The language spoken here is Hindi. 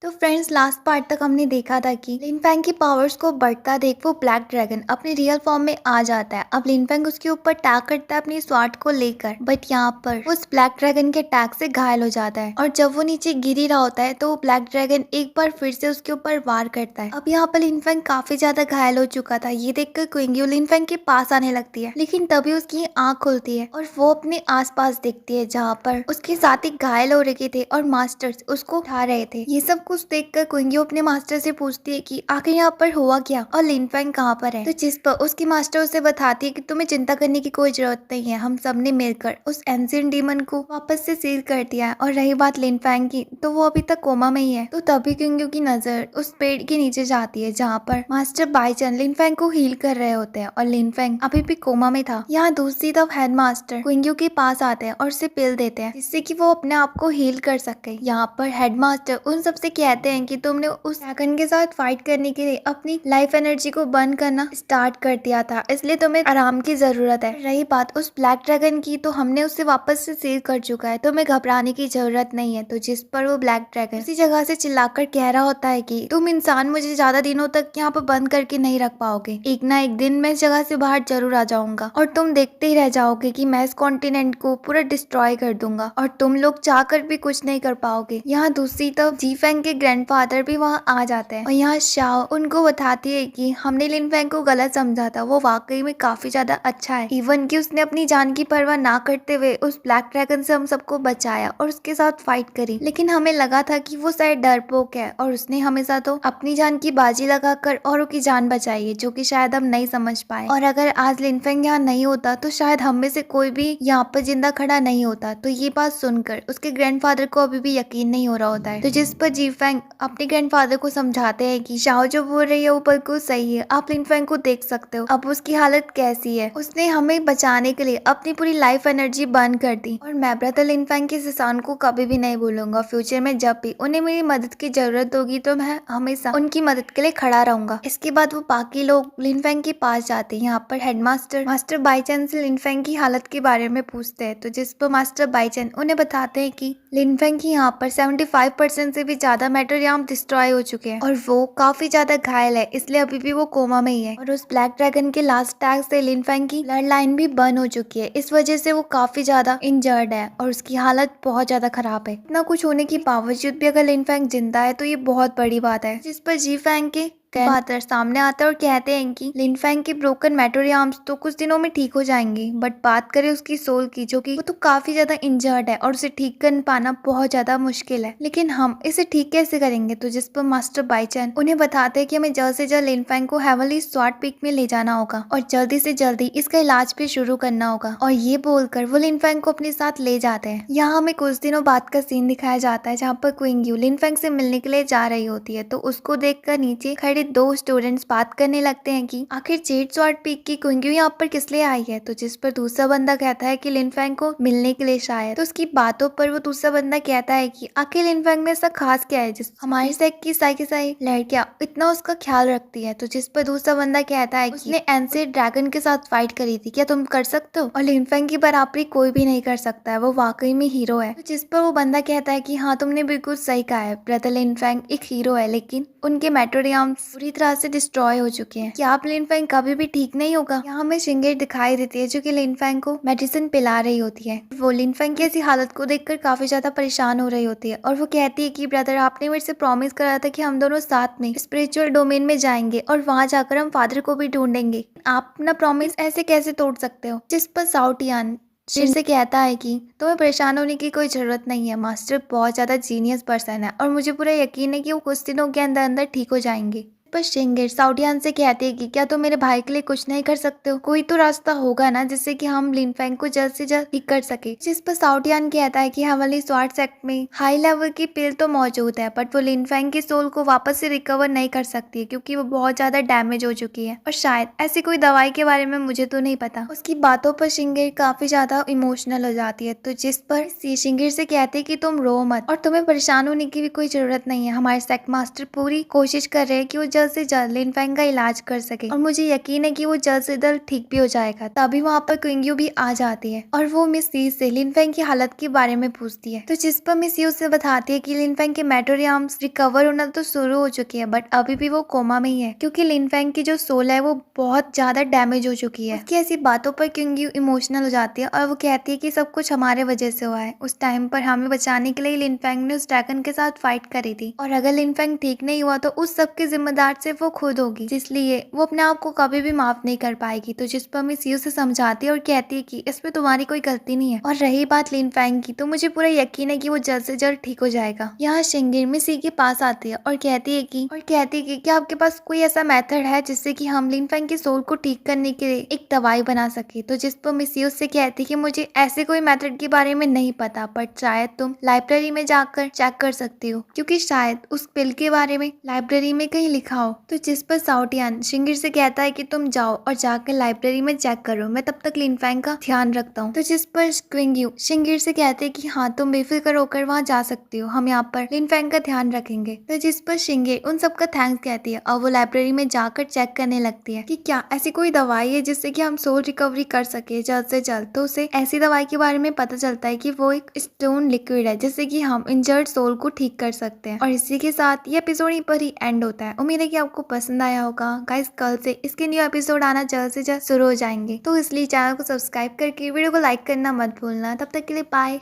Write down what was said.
तो फ्रेंड्स, लास्ट पार्ट तक हमने देखा था कि लिनफेंग की पावर्स को बढ़ता देख वो ब्लैक ड्रैगन अपनी रियल फॉर्म में आ जाता है। अब लिनफेंग उसके ऊपर अटैक करता है अपनी स्वाट को लेकर, बट यहाँ पर उस ब्लैक ड्रैगन के अटैक से घायल हो जाता है और जब वो नीचे गिर ही रहा होता है तो वो ब्लैक ड्रैगन एक बार फिर से उसके ऊपर वार करता है। अब यहाँ पर लिनफेंग काफी ज्यादा घायल हो चुका था। ये देखकर क्विंग्यू लिनफेंग के पास आने लगती है, लेकिन तभी उसकी आंख खुलती है और वो अपने आसपास देखती है जहाँ पर उसके साथी घायल हो रखे थे और मास्टर्स उसको उठा रहे थे। ये सब कुछ देखकर क्विंग्यू अपने मास्टर से पूछती है कि आखिर यहाँ पर हुआ क्या और लिनफेंग कहाँ पर है। तो जिस पर उसकी मास्टर उसे बताती है कि तुम्हें चिंता करने की कोई जरूरत नहीं है, हम सब ने मिलकर उस एंशिएंट डीमन को वापस से सील कर दिया है। और रही बात लिनफेंग की, तो वो अभी तक कोमा में ही है। तो तभी क्विंग्यू की नजर उस पेड़ के नीचे जाती है जहाँ पर मास्टर बाईचन लिनफेंग को हील कर रहे होते हैं और लिनफेंग अभी भी कोमा में था। यहाँ दूसरी तरफ हेडमास्टर क्विंग्यू के पास आते हैं और उसे पिल देते हैं जिससे कि वो अपने आप को हील कर सके। यहाँ पर हेडमास्टर उन सबसे कहते हैं कि तुमने उस ड्रैगन के साथ फाइट करने के लिए अपनी लाइफ एनर्जी को बर्न करना स्टार्ट कर दिया था, इसलिए तुम्हें आराम की जरूरत है। रही बात उस ब्लैक ड्रैगन की, तो हमने उसे वापस से सील कर चुका है, तुम्हें घबराने की जरूरत नहीं है। तो जिस पर वो ब्लैक ड्रैगन उसी जगह से चिल्लाकर कह रहा होता है कि तुम इंसान मुझे ज्यादा दिनों तक यहाँ पर बंद करके नहीं रख पाओगे, एक ना एक दिन मैं इस जगह से बाहर जरूर आ जाऊंगा और तुम देखते ही रह जाओगे कि मैं इस कॉन्टिनेंट को पूरा डिस्ट्रॉय कर दूंगा और तुम लोग चाहकर भी कुछ नहीं कर पाओगे। यहाँ दूसरी तरफ जीफेंग के ग्रैंडफादर भी वहाँ आ जाते हैं और यहाँ शाओ उनको बताती है कि हमने लिनफेंग को गलत समझा था, वो वाकई में काफी ज्यादा अच्छा है। इवन कि उसने अपनी जान की परवाह ना करते हुए उस ब्लैक ड्रैगन से हम सबको बचाया और उसके साथ फाइट करी, लेकिन हमें लगा था कि वो शायद डरपोक है और उसने हमेशा तो अपनी जान की बाजी लगाकर औरों की जान बचाई है, जो कि शायद हम नहीं समझ पाए। और अगर आज लिनफेंग यहाँ नहीं होता तो शायद हम में से कोई भी यहाँ पर जिंदा खड़ा नहीं होता। तो ये बात सुनकर उसके ग्रैंडफादर को अभी भी यकीन नहीं हो रहा होता है। तो जिस पर जीफेंग अपने ग्रैंडफादर को समझाते हैं कि शाओ जो बोल रही है वो बिल्कुल सही है, आप लिनफेंग को देख सकते हो, अब उसकी हालत कैसी है। उसने हमें बचाने के लिए अपनी पूरी लाइफ एनर्जी बर्न कर दी और मैं ब्रदर लिनफेंग के एहसान को कभी भी नहीं भूलूंगा। फ्यूचर में जब भी उन्हें मेरी मदद की जरूरत होगी तो मैं हमेशा उनकी मदद के लिए खड़ा रहूंगा। इसके बाद वो बाकी लोग लिनफेंग के पास जाते हैं। यहाँ पर हेडमास्टर मास्टर बाईचन से लिनफेंग की हालत के बारे में पूछते हैं, तो जिस पर मास्टर बाईचन उन्हें बताते हैं कि लिनफेंग की यहाँ पर 75% से भी ज्यादा मैटर यहाँ डिस्ट्रॉय हो चुके हैं और वो काफी ज्यादा घायल है, इसलिए अभी भी वो कोमा में ही है। और उस ब्लैक ड्रैगन के लास्ट अटैक से लिनफेंग की ब्लड लाइन भी बर्न हो चुकी है, इस वजह से वो काफी ज्यादा इंजर्ड है और उसकी हालत बहुत ज्यादा खराब है। इतना कुछ होने के बावजूद भी अगर लिनफेंग जिंदा है तो ये बहुत बड़ी बात है। जिस पर जीफेंग के फादर सामने आते हैं और कहते हैं कि लिनफेंग के ब्रोकन मेटोरी आर्म्स तो कुछ दिनों में ठीक हो जाएंगे, बट बात करें उसकी सोल की, जो कि वो तो काफी ज्यादा इंजर्ड है और उसे ठीक कर पाना बहुत ज्यादा मुश्किल है, लेकिन हम इसे ठीक कैसे करेंगे। तो जिस पर मास्टर बाईचन उन्हें बताते हैं कि हमें जल्द से जल्द लिनफेंग को हेवनली स्वार्ड पीक में ले जाना होगा और जल्दी से जल्दी इसका इलाज भी शुरू करना होगा। और ये बोलकर वो लिनफेंग को अपने साथ ले जाते हैं। यहाँ हमें कुछ दिनों बाद का सीन दिखाया जाता है जहाँ पर क्विंग्यू लिनफेंग से मिलने के लिए जा रही होती है, तो उसको देखकर नीचे खड़े दो स्टूडेंट्स बात करने लगते हैं कि आखिर जेड स्वॉर्ड पीक की क्विंग्यू यहाँ पर किस लिए आई है। तो जिस पर दूसरा बंदा कहता है कि लिनफेंग को मिलने के लिए शायद। तो उसकी बातों पर वो दूसरा बंदा कहता है कि आखिर लिनफेंग में ऐसा खास क्या है जिस हमारे सेक्ट की साई लड़कियां इतना उसका ख्याल रखती है। तो जिस पर दूसरा बंदा कहता है कि उसने एंशिएंट ड्रैगन के साथ फाइट करी थी, क्या तुम कर सकते हो। और लिनफेंग की बराबरी कोई भी नहीं कर सकता है, वो वाकई में हीरो है। तो जिस पर वो बंदा कहता है कि हाँ तुमने बिल्कुल सही कहा है, ब्रदर लिनफेंग एक हीरो है, लेकिन उनके मेटोरियम्स पूरी तरह से डिस्ट्रॉय हो चुके हैं, क्या आप लिनफेंग कभी भी ठीक नहीं होगा। यहाँ हमें शिंगेर दिखाई देती है जो कि लिनफेंग को मेडिसिन पिला रही होती है। वो लिनफेंग की ऐसी हालत को देखकर काफी ज्यादा परेशान हो रही होती है और वो कहती है कि ब्रदर आपने मेरे से प्रॉमिस करा था कि हम दोनों साथ में स्पिरिचुअल डोमेन में जाएंगे और वहाँ जाकर हम फादर को भी ढूंढेंगे, आप अपना प्रॉमिस ऐसे कैसे तोड़ सकते हो। जिस पर साउटियान शिर से कहता है कि तुम्हें परेशान होने की कोई जरूरत नहीं है, मास्टर बहुत ज्यादा जीनियस पर्सन है और मुझे पूरा यकीन है कि वो कुछ दिनों के अंदर अंदर ठीक हो जाएंगे। पर शिंगेर साउडियान से कहते हैं कि क्या तुम मेरे भाई के लिए कुछ नहीं कर सकते हो, कोई तो रास्ता होगा ना जिससे कि हम लिनफेंग को जल्द से जल्द ठीक कर सके। जिस पर साउडियान कहता है कि हमारी स्वार्ड सेक्ट में हाई लेवल की पिल तो मौजूद है, बट वो लिनफेंग की सोल को वापस से रिकवर नहीं कर सकती है क्योंकि वो बहुत ज्यादा डैमेज हो चुकी है और शायद ऐसी कोई दवाई के बारे में मुझे तो नहीं पता। उसकी बातों पर शिंगेर काफी ज्यादा इमोशनल हो जाती है। तो जिस पर शिंगेर से कहते हैं कि तुम रो मत और तुम्हें परेशान होने की भी कोई जरूरत नहीं है, हमारे सेक्ट मास्टर पूरी कोशिश कर रहे हैं कि वो जल्द जल्द से जल्द लिन फैंग का इलाज कर सके और मुझे यकीन है कि वो जल्द से जल्द ठीक भी हो जाएगा। तभी वहाँ पर क्विंग यू भी आ जाती है और वो मिस ली से लिन फैंग की हालत के बारे में पूछती है। तो जिस पर मिस यू से बताती है कि लिन फैंग के मेटोरियम्स रिकवर होना तो शुरू हो चुकी है, बट अभी भी वो कोमा में ही है क्योंकि लिन फैंग की जो सोल है वो बहुत ज्यादा डैमेज हो चुकी है। उसकी ऐसी बातों पर क्विंग यू इमोशनल हो जाती है और वो कहती है कि सब कुछ हमारे वजह से हुआ है। उस टाइम पर हमें बचाने के लिए लिन फैंग ने उस ड्रैगन के साथ फाइट करी थी और अगर लिन फैंग ठीक नहीं हुआ तो उस सब के जिम्मेदार सिर्फ वो खुद होगी, इसलिए वो अपने आप को कभी भी माफ नहीं कर पाएगी। तो जिस पर मिस यू से समझाती है और कहती है कि इसमें तुम्हारी कोई गलती नहीं है। और रही बात लिन फैंग की, तो मुझे पूरा यकीन है कि वो जल्द से जल्द ठीक हो जाएगा। यहाँ शिंगिर मिस यू के पास आती है और कहती है कि क्या आपके पास कोई ऐसा मेथड है जिससे कि हम लिन फैंग की सोल को ठीक करने के लिए एक दवाई बना सके। तो जिस पर मिस यू से कहती है कि मुझे ऐसे कोई मेथड के बारे में नहीं पता, बट शायद तुम लाइब्रेरी में जाकर चेक कर सकती हो क्योंकि शायद उस पिल के बारे में लाइब्रेरी में कहीं लिखा हो। तो जिस पर साउटियान शिंगिर से कहता है कि तुम जाओ और जाकर लाइब्रेरी में चेक करो, मैं तब तक लिन फैंग का ध्यान रखता हूँ। तो जिस पर क्विंग यू शिंगिर से कहते हैं कि हाँ तुम बेफिक्र होकर वहाँ जा सकती हो, हम यहाँ पर लिन फैंग का ध्यान रखेंगे। तो जिस पर शिंगिर उन सबका थैंक्स कहती है और वो लाइब्रेरी में जाकर चेक करने लगती है कि क्या ऐसी कोई दवाई है जिससे कि हम सोल रिकवरी कर सके जल्द से जल्द। तो उसे ऐसी दवाई के बारे में पता चलता है कि वो एक स्टोन लिक्विड है जिससे कि हम इंजर्ड सोल को ठीक कर सकते हैं। और इसी के साथ ये एपिसोड यहीं पर ही एंड होता है। उम्मीद है कि आपको पसंद आया होगा। गाइस कल से इसके न्यू एपिसोड आना जल्द से जल्द शुरू हो जाएंगे, तो इसलिए चैनल को सब्सक्राइब करके वीडियो को लाइक करना मत भूलना। तब तक के लिए बाय।